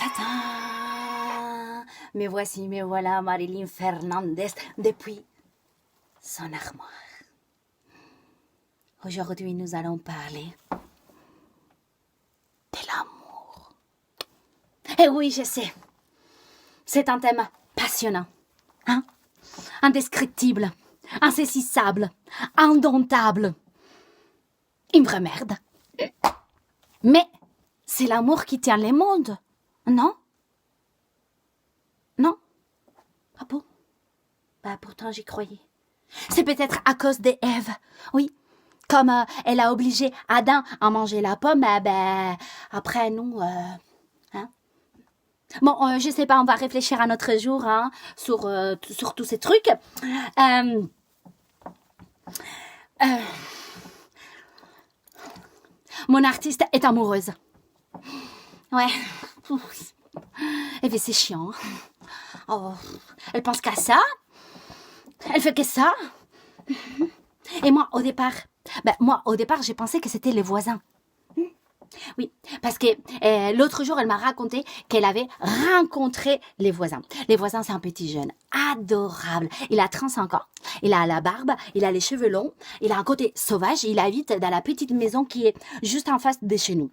Tadam! Me voici, me voilà, Marilyn Fernandez, depuis son armoire. Aujourd'hui, nous allons parler de l'amour. Et oui, je sais, c'est un thème passionnant, hein? Indescriptible, insaisissable, indomptable. Une vraie merde. Mais c'est l'amour qui tient le monde, non? Non? Ah bon? Bah pourtant j'y croyais. C'est peut-être à cause d'Ève, oui. Comme elle a obligé Adam à manger la pomme, après nous, hein? Bon, je sais pas, on va réfléchir à notre jour, hein, sur tous ces trucs. Mon artiste est amoureuse. Ouais. Et puis c'est chiant. Oh, elle pense qu'à ça. Elle fait que ça. Et moi, au départ, j'ai pensé que c'était les voisins. Oui, parce que l'autre jour, elle m'a raconté qu'elle avait rencontré les voisins. Les voisins, c'est un petit jeune adorable. Il a 35 ans. Il a la barbe, il a les cheveux longs, il a un côté sauvage. Il habite dans la petite maison qui est juste en face de chez nous.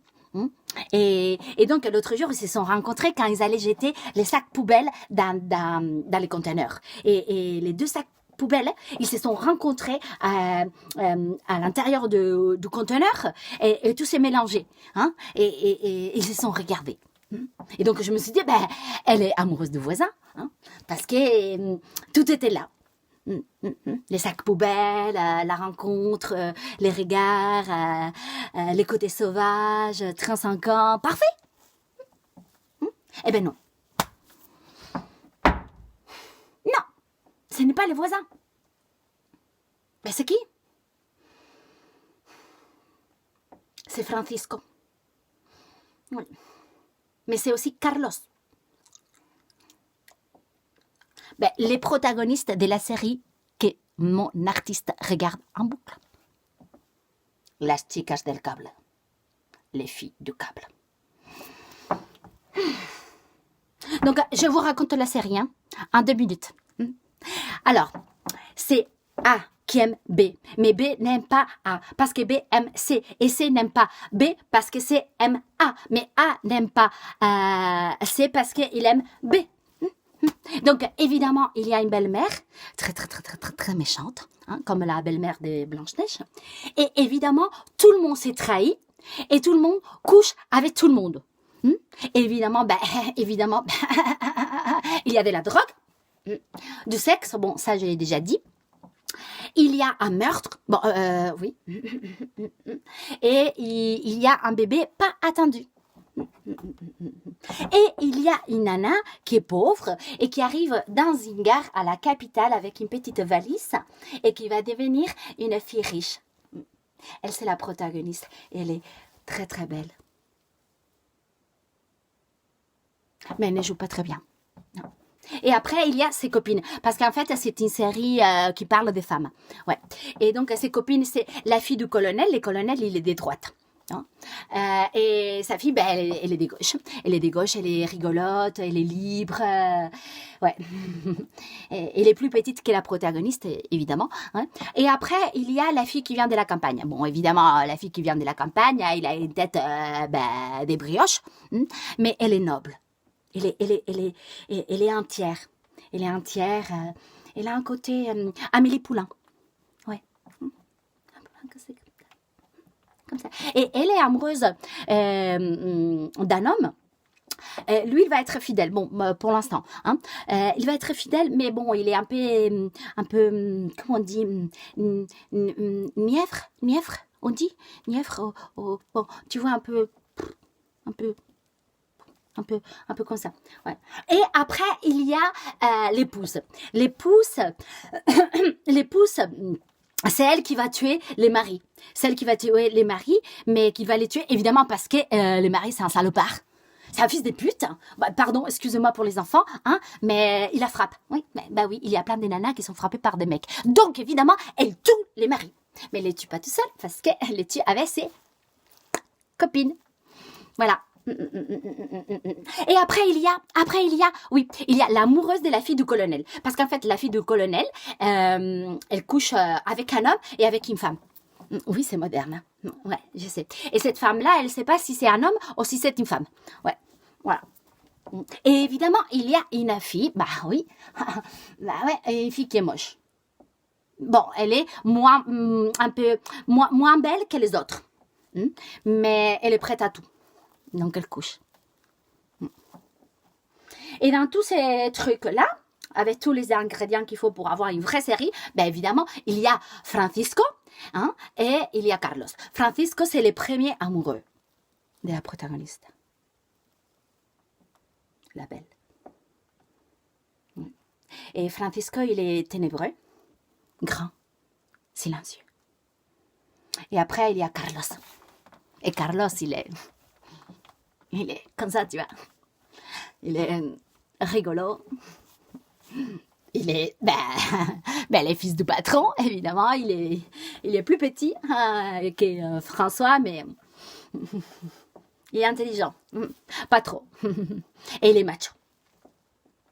Et donc, l'autre jour, ils se sont rencontrés quand ils allaient jeter les sacs poubelles dans les conteneurs. Et les deux sacs poubelles, ils se sont rencontrés à l'intérieur du conteneur et tout s'est mélangé. Hein, et ils se sont regardés. Et donc, je me suis dit, elle est amoureuse du voisin, hein, parce que tout était là. Les sacs poubelles, la rencontre, les regards, les côtés sauvages, 35 ans, parfait. Eh ben non. Non, ce n'est pas les voisins. Mais c'est qui? C'est Francisco. Oui. Mais c'est aussi Carlos. Les protagonistes de la série que mon artiste regarde en boucle. Las chicas del cable. Les filles du câble. Donc, je vous raconte la série, hein, en 2 minutes. Alors, c'est A qui aime B, mais B n'aime pas A, parce que B aime C, et C n'aime pas B, parce que C aime A, mais A n'aime pas C, parce qu'il aime B. Donc, évidemment, il y a une belle-mère, très méchante, hein, comme la belle-mère de Blanche-Neige. Et évidemment, tout le monde s'est trahi, et tout le monde couche avec tout le monde. Et évidemment, il y a de la drogue, du sexe, bon, ça, je l'ai déjà dit. Il y a un meurtre, bon, oui. Et il y a un bébé pas attendu. Et il y a une nana qui est pauvre et qui arrive dans une gare à la capitale avec une petite valise et qui va devenir une fille riche. Elle, c'est la protagoniste. Elle est très belle. Mais elle ne joue pas très bien. Non. Et après, il y a ses copines. Parce qu'en fait, c'est une série qui parle des femmes. Ouais. Et donc, ses copines, c'est la fille du colonel. Le colonel, il est de droite. Et sa fille, elle est de gauche. Elle est de gauche, elle est rigolote, elle est libre. Ouais. Elle est plus petite que la protagoniste, évidemment. Hein. Et après, il y a la fille qui vient de la campagne. Bon, évidemment, la fille qui vient de la campagne, elle a une tête des brioches, mais elle est noble. Elle est entière. Elle est entière. Elle a un côté Amélie Poulain. Ouais. Comme ça. Et elle est amoureuse d'un homme. Lui, il va être fidèle. Bon, pour l'instant, hein. Il va être fidèle, mais bon, il est un peu, comment on dit, nièvre, on dit, nièvre. Bon, tu vois un peu comme ça. Ouais. Et après, il y a l'épouse. L'épouse, c'est elle qui va tuer les maris. Celle qui va tuer les maris, mais qui va les tuer évidemment parce que le mari, c'est un salopard. C'est un fils de pute. Pardon, excusez-moi pour les enfants, hein, mais il la frappe. Oui, oui, il y a plein de nanas qui sont frappées par des mecs. Donc, évidemment, elle tue les maris. Mais elle les tue pas tout seul parce qu'elle les tue avec ses copines. Voilà. Et oui, il y a l'amoureuse de la fille du colonel. Parce qu'en fait, la fille du colonel, elle couche avec un homme et avec une femme. Oui, c'est moderne. Ouais, je sais. Et cette femme-là, elle ne sait pas si c'est un homme ou si c'est une femme. Ouais, voilà. Et évidemment, il y a une fille, bah oui, bah ouais, une fille qui est moche. Bon, elle est un peu moins belle que les autres. Mais elle est prête à tout. Donc elle couche. Et dans tous ces trucs-là, avec tous les ingrédients qu'il faut pour avoir une vraie série, ben évidemment, il y a Francisco et il y a Carlos. Francisco, c'est le premier amoureux de la protagoniste. La belle. Et Francisco, il est ténébreux, grand, silencieux. Et après, il y a Carlos. Et Carlos, il est comme ça, tu vois. Il est rigolo. Il est, le fils du patron, évidemment. Il est plus petit que François, mais il est intelligent. Pas trop. Et il est macho.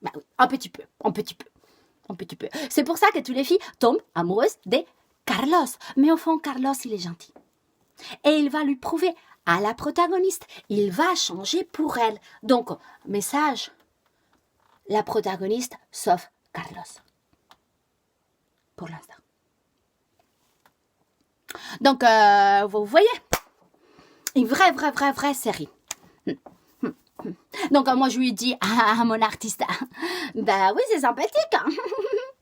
Bah oui, un petit peu. C'est pour ça que toutes les filles tombent amoureuses de Carlos. Mais au fond, Carlos, il est gentil. Et il va lui prouver à la protagoniste, il va changer pour elle. Donc, message, la protagoniste sauf Carlos. Pour l'instant. Donc, vous voyez, une vraie série. Donc, moi, je lui dis à mon artiste, bah oui, c'est sympathique.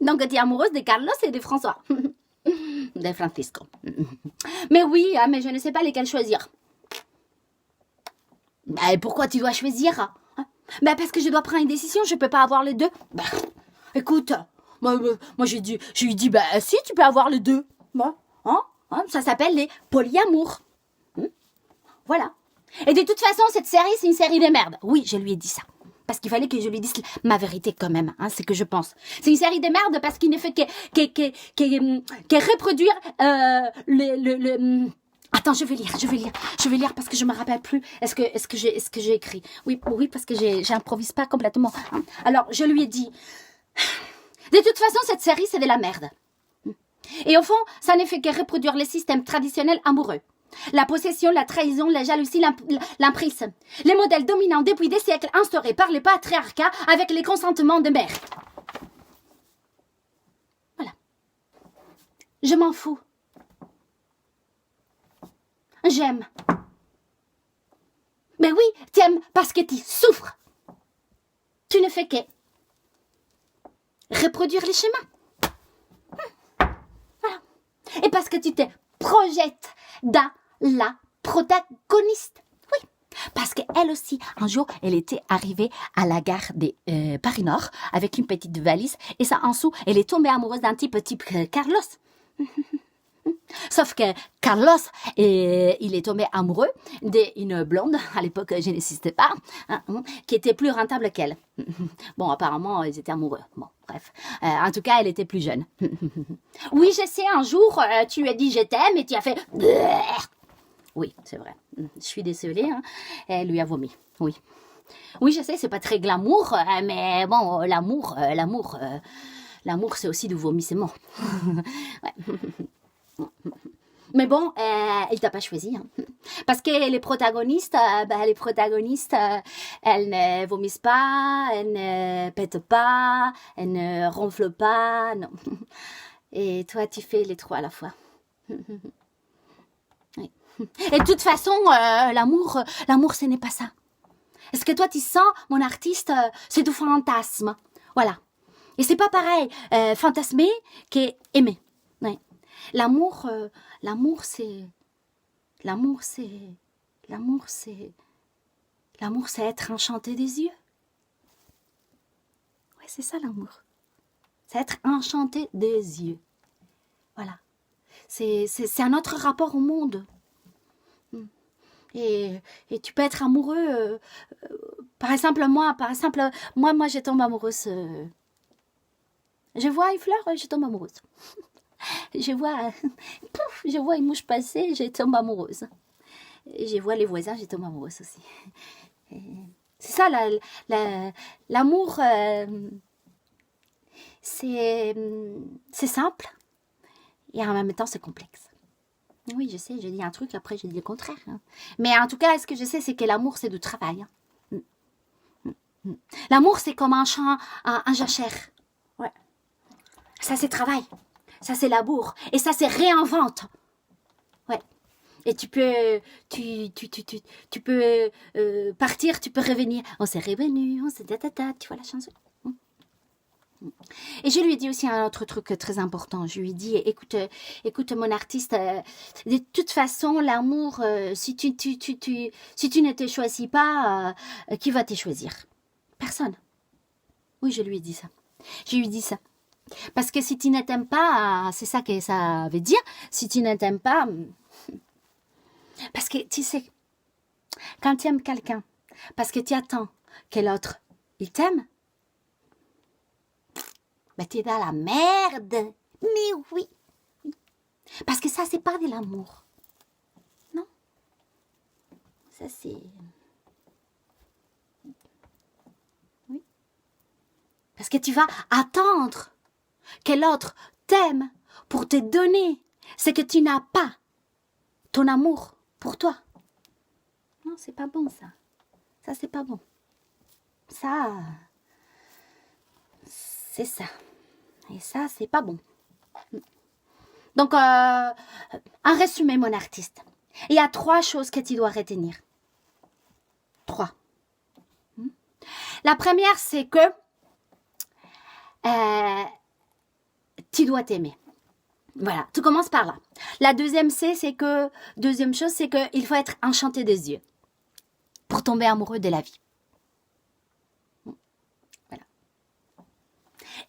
Donc, tu es amoureuse de Carlos et de François. De Francisco. Mais oui, mais je ne sais pas lesquels choisir. Bah, pourquoi tu dois choisir? Bah, parce que je dois prendre une décision, je peux pas avoir les deux. Bah, écoute, moi je lui dis, bah si, tu peux avoir les deux. Bah, ça s'appelle les polyamours. Voilà. Et de toute façon, cette série, c'est une série de merde. Oui, je lui ai dit ça. Parce qu'il fallait que je lui dise ma vérité quand même, c'est que je pense. C'est une série de merde parce qu'il ne fait que reproduire Attends, je vais lire parce que je me rappelle plus. Est-ce que j'ai écrit? Oui, parce que j'improvise pas complètement. Alors, je lui ai dit, de toute façon, cette série, c'est de la merde. Et au fond, ça ne fait que reproduire les systèmes traditionnels amoureux. La possession, la trahison, la jalousie, l'emprise. Les modèles dominants depuis des siècles instaurés par les patriarcats avec les consentements des mères. Voilà. Je m'en fous. J'aime. Mais oui, t'aimes parce que tu souffres. Tu ne fais que reproduire les schémas. Voilà. Et parce que tu te projettes dans la protagoniste. Oui. Parce qu'elle aussi, un jour, elle était arrivée à la gare de Paris-Nord avec une petite valise et ça en dessous, elle est tombée amoureuse d'un type Carlos. Sauf que Carlos, il est tombé amoureux d'une blonde, à l'époque je n'existais pas, qui était plus rentable qu'elle. Bon, apparemment, ils étaient amoureux. Bon, bref. En tout cas, elle était plus jeune. Oui, je sais, un jour, tu lui as dit je t'aime et tu as fait... Oui, c'est vrai. Je suis désolée. Elle lui a vomi. Oui. Oui, je sais, c'est pas très glamour, mais bon, l'amour, c'est aussi du vomissement. Ouais. Mais bon, il t'a pas choisi. Parce que les protagonistes, elles ne vomissent pas, elles ne pètent pas, elles ne ronflent pas, non. Et toi, tu fais les trois à la fois. Oui. Et de toute façon, l'amour, ce n'est pas ça. Est-ce que toi, tu sens, mon artiste, c'est du fantasme. Voilà. Et c'est pas pareil, fantasmer qu'aimer. Oui. L'amour, c'est être enchanté des yeux. Ouais, c'est ça l'amour. C'est être enchanté des yeux. Voilà. C'est un autre rapport au monde. Et tu peux être amoureux. Par exemple, moi, je tombe amoureuse. Je vois une fleur, je tombe amoureuse. Je vois une mouche passer, je tombe amoureuse. je vois les voisins, je tombe amoureuse aussi. C'est ça, l'amour, c'est simple et en même temps c'est complexe. Oui, je sais, je dis un truc, après je dis le contraire. Hein. Mais en tout cas, ce que je sais, c'est que l'amour, c'est du travail. Hein. L'amour, c'est comme un champ, un jachère. Ouais. Ça, c'est travail. Ça, c'est labour. Et ça, c'est réinvente. Ouais. Et tu peux, tu peux partir, tu peux revenir. On s'est revenu, on s'est tu vois la chanson. Et je lui ai dit aussi un autre truc très important. Je lui ai dit, écoute mon artiste, de toute façon, l'amour, si tu ne te choisis pas, qui va te choisir? Personne. Oui, je lui ai dit ça. Je lui ai dit ça. Parce que si tu ne t'aimes pas, c'est ça que ça veut dire. Si tu ne t'aimes pas, parce que tu sais, quand tu aimes quelqu'un, parce que tu attends que l'autre, il t'aime, ben, tu es dans la merde. Mais oui. Parce que ça, c'est pas de l'amour. Non. Ça, c'est... Oui. Parce que tu vas attendre que l'autre t'aime pour te donner ce que tu n'as pas. Ton amour pour toi. Non, c'est pas bon, ça. Ça, c'est pas bon. Ça... C'est ça. Et ça, c'est pas bon. Donc, en résumé, mon artiste, il y a 3 choses que tu dois retenir. 3. La première, c'est que tu dois t'aimer. Voilà, tu commences par là. La deuxième chose, c'est qu'il faut être enchanté des yeux pour tomber amoureux de la vie.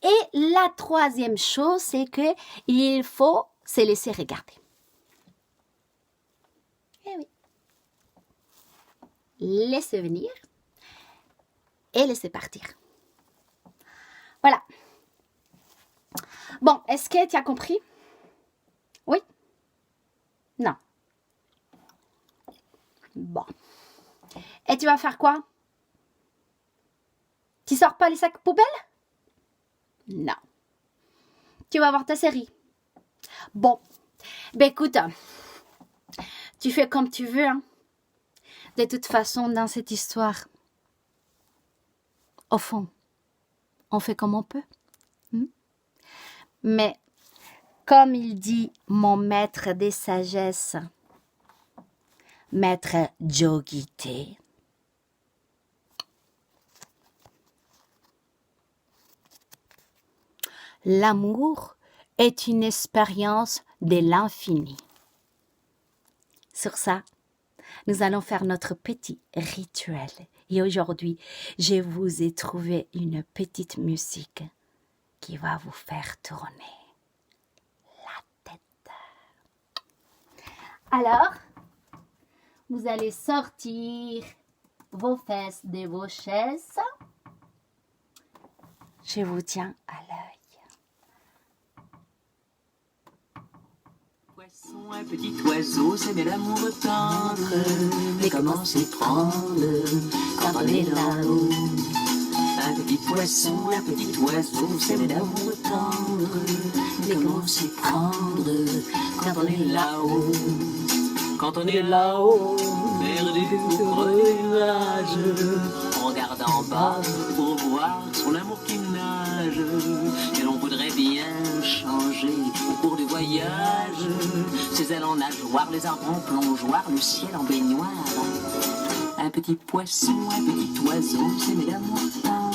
Et la troisième chose, c'est qu'il faut se laisser regarder. Eh oui. Laisser venir et laisser partir. Voilà. Bon, est-ce que tu as compris? Oui? Non. Bon. Et tu vas faire quoi? Tu sors pas les sacs poubelles? Non. Tu vas voir ta série. Bon. Ben écoute, tu fais comme tu veux. Hein. De toute façon, dans cette histoire, au fond, on fait comme on peut. Mais, comme il dit mon maître des sagesses, maître Jogité, l'amour est une expérience de l'infini. Sur ça, nous allons faire notre petit rituel. Et aujourd'hui, je vous ai trouvé une petite musique qui va vous faire tourner la tête. Alors, vous allez sortir vos fesses de vos chaises. Je vous tiens à l'œil. Poisson, un petit oiseau, c'est l'amour tendre. Mais comment s'y prendre quand on est là-haut? Un petit poisson, un petit oiseau, c'est l'amour tendre. Mais comment s'y prendre quand on est là-haut? Quand on est là-haut, perdu pour les nuages, on regarde en bas pour voir son amour qui nage. Et l'on voudrait bien changer au cours du voyage. Ses ailes en nageoire, les arbres en plongeoir, le ciel en baignoire. Un petit poisson, un petit oiseau, c'est l'amour tendre.